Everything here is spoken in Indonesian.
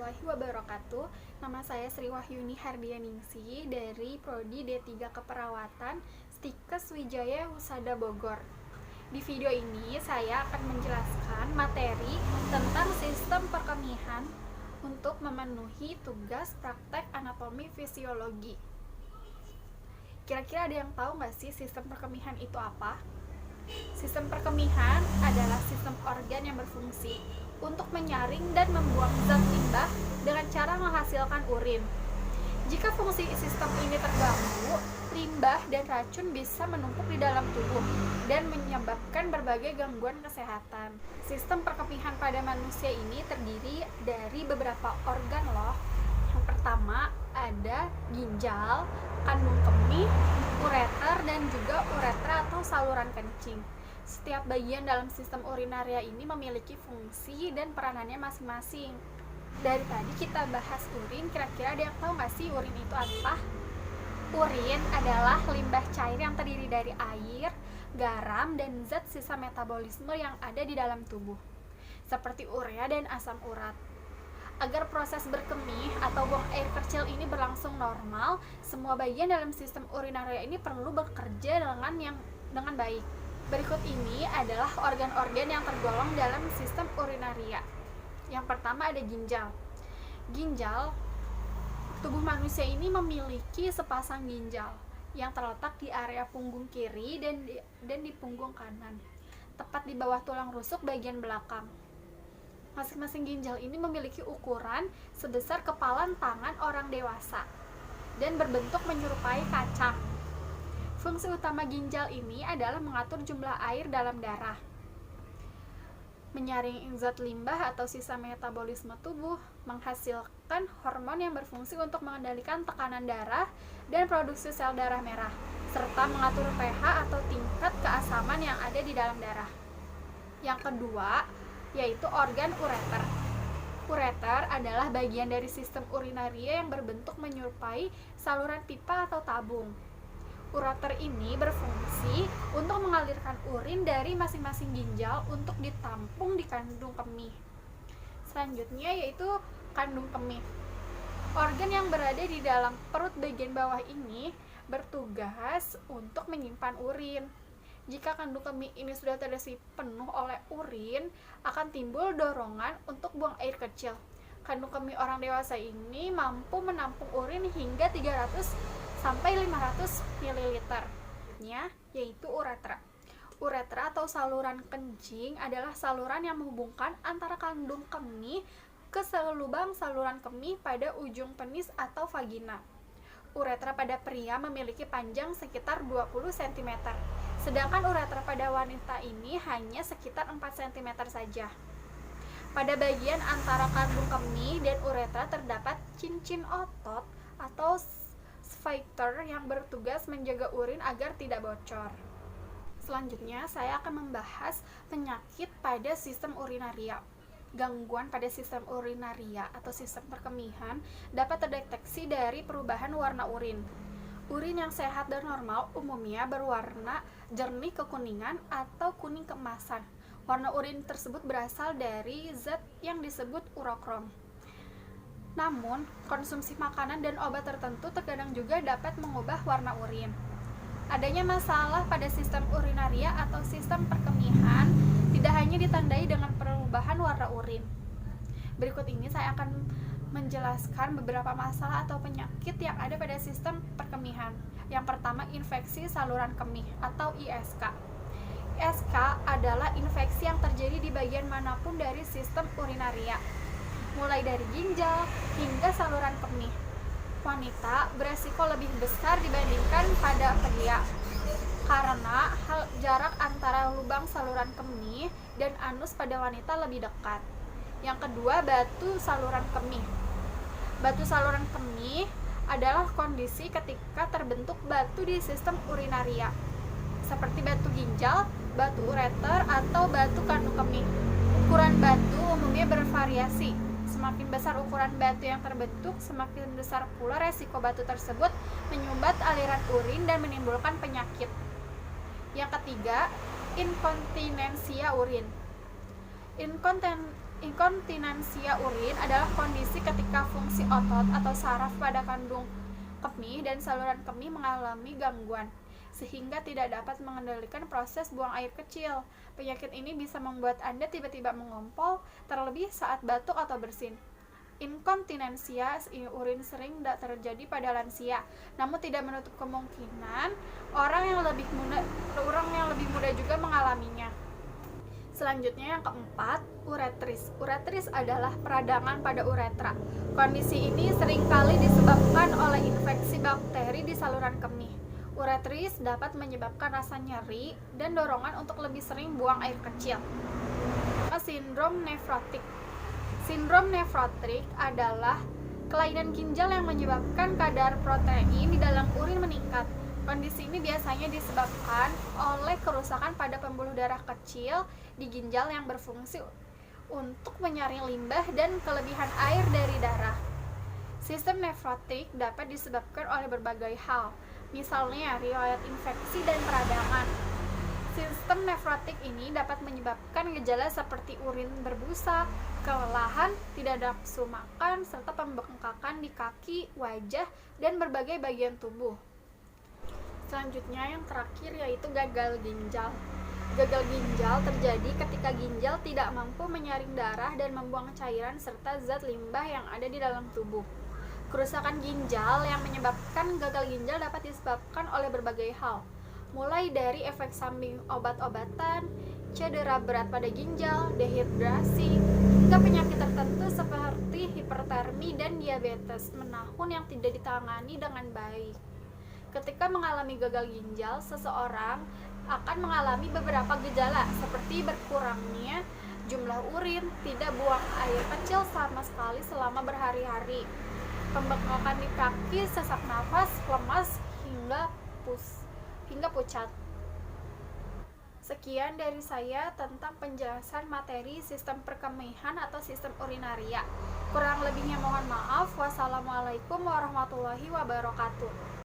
warahmatullahi wabarakatuh. Nama saya Sri Wahyuni Hardianingsi dari Prodi D3 Keperawatan Stikes Wijaya Husada Bogor. Di video ini saya akan menjelaskan materi tentang sistem perkemihan untuk memenuhi tugas praktek anatomi fisiologi. Kira-kira ada yang tahu nggak sih sistem perkemihan itu apa? Sistem perkemihan adalah sistem organ yang berfungsi untuk menyaring dan membuang zat limbah dengan cara menghasilkan urin. Jika fungsi sistem ini terganggu, limbah dan racun bisa menumpuk di dalam tubuh dan menyebabkan berbagai gangguan kesehatan. Sistem perkemihan pada manusia ini terdiri dari beberapa organ loh. Yang pertama ada ginjal, kandung kemih, ureter, dan juga uretra atau saluran kencing. Setiap bagian dalam sistem urinaria ini memiliki fungsi dan peranannya masing-masing. Dari tadi kita bahas urin, kira-kira ada yang tahu nggak sih urin itu apa? Urin adalah limbah cair yang terdiri dari air, garam, dan zat sisa metabolisme yang ada di dalam tubuh, seperti urea dan asam urat. Agar proses berkemih atau buang air kecil ini berlangsung normal, semua bagian dalam sistem urinaria ini perlu bekerja dengan baik. Berikut ini adalah organ-organ yang tergolong dalam sistem urinaria. Yang pertama ada ginjal. Ginjal, tubuh manusia ini memiliki sepasang ginjal yang terletak di area punggung kiri dan di punggung kanan, tepat di bawah tulang rusuk bagian belakang. Masing-masing ginjal ini memiliki ukuran sebesar kepalan tangan orang dewasa dan berbentuk menyerupai kacang. Fungsi utama ginjal ini adalah mengatur jumlah air dalam darah, menyaring zat limbah atau sisa metabolisme tubuh, menghasilkan hormon yang berfungsi untuk mengendalikan tekanan darah dan produksi sel darah merah, serta mengatur pH atau tingkat keasaman yang ada di dalam darah. Yang kedua, yaitu organ ureter. Ureter adalah bagian dari sistem urinaria yang berbentuk menyerupai saluran pipa atau tabung. Ureter ini berfungsi untuk mengalirkan urin dari masing-masing ginjal untuk ditampung di kandung kemih. Selanjutnya yaitu kandung kemih. Organ yang berada di dalam perut bagian bawah ini bertugas untuk menyimpan urin. Jika kandung kemih ini sudah terisi penuh oleh urin, akan timbul dorongan untuk buang air kecil. Kandung kemih orang dewasa ini mampu menampung urin hingga 300 sampai 500 ml, yaitu uretra. Uretra atau saluran kencing adalah saluran yang menghubungkan antara kandung kemih ke lubang saluran kemih pada ujung penis atau vagina. Uretra pada pria memiliki panjang sekitar 20 cm, sedangkan uretra pada wanita ini hanya sekitar 4 cm saja. Pada bagian antara kandung kemih dan uretra terdapat cincin otot atau sphincter yang bertugas menjaga urin agar tidak bocor. Selanjutnya, saya akan membahas penyakit pada sistem urinaria. Gangguan pada sistem urinaria atau sistem perkemihan dapat terdeteksi dari perubahan warna urin. Urin yang sehat dan normal umumnya berwarna jernih kekuningan atau kuning keemasan. Warna urin tersebut berasal dari zat yang disebut urokrom. Namun, konsumsi makanan dan obat tertentu terkadang juga dapat mengubah warna urin. Adanya masalah pada sistem urinaria atau sistem perkemihan tidak hanya ditandai dengan perubahan warna urin. Berikut ini saya akan menjelaskan beberapa masalah atau penyakit yang ada pada sistem perkemihan. Yang pertama, infeksi saluran kemih atau ISK. ISK adalah infeksi yang terjadi di bagian manapun dari sistem urinaria, mulai dari ginjal hingga saluran kemih. Wanita beresiko lebih besar dibandingkan pada pria karena jarak antara lubang saluran kemih dan anus pada wanita lebih dekat. Yang kedua, batu saluran kemih. Batu saluran kemih adalah kondisi ketika terbentuk batu di sistem urinaria, seperti batu ginjal, batu ureter, atau batu kandung kemih. Ukuran batu umumnya bervariasi. Semakin besar ukuran batu yang terbentuk, semakin besar pula resiko batu tersebut menyumbat aliran urin dan menimbulkan penyakit. Yang ketiga, inkontinensia urin. Inkontinensia urin adalah kondisi ketika fungsi otot atau saraf pada kandung kemih dan saluran kemih mengalami gangguan, sehingga tidak dapat mengendalikan proses buang air kecil. Penyakit ini bisa membuat Anda tiba-tiba mengompol, terlebih saat batuk atau bersin. Inkontinensia urin sering terjadi pada lansia, namun tidak menutup kemungkinan orang yang lebih muda juga mengalaminya. Selanjutnya yang keempat, uretris. Uretris adalah peradangan pada uretra. Kondisi ini seringkali disebabkan oleh infeksi bakteri di saluran kemih. Uretris dapat menyebabkan rasa nyeri dan dorongan untuk lebih sering buang air kecil. Sindrom nefrotik. Sindrom nefrotik adalah kelainan ginjal yang menyebabkan kadar protein di dalam urin meningkat. Kondisi ini biasanya disebabkan oleh kerusakan pada pembuluh darah kecil di ginjal yang berfungsi untuk menyaring limbah dan kelebihan air dari darah. Sistem nefrotik dapat disebabkan oleh berbagai hal, misalnya riwayat infeksi dan peradangan. Sistem nefrotik ini dapat menyebabkan gejala seperti urin berbusa, kelelahan, tidak nafsu makan, serta pembengkakan di kaki, wajah, dan berbagai bagian tubuh. Selanjutnya yang terakhir yaitu gagal ginjal. Gagal ginjal terjadi ketika ginjal tidak mampu menyaring darah dan membuang cairan serta zat limbah yang ada di dalam tubuh. Kerusakan ginjal yang menyebabkan gagal ginjal dapat disebabkan oleh berbagai hal, mulai dari efek samping obat-obatan, cedera berat pada ginjal, dehidrasi, hingga penyakit tertentu seperti hipertermi dan diabetes menahun yang tidak ditangani dengan baik. Ketika mengalami gagal ginjal, seseorang akan mengalami beberapa gejala seperti berkurangnya jumlah urin, tidak buang air kecil sama sekali selama berhari-hari, pembengkakan di kaki, sesak nafas, lemas, hingga pucat. Sekian dari saya tentang penjelasan materi sistem perkemihan atau sistem urinaria. Kurang lebihnya mohon maaf. Wassalamualaikum warahmatullahi wabarakatuh.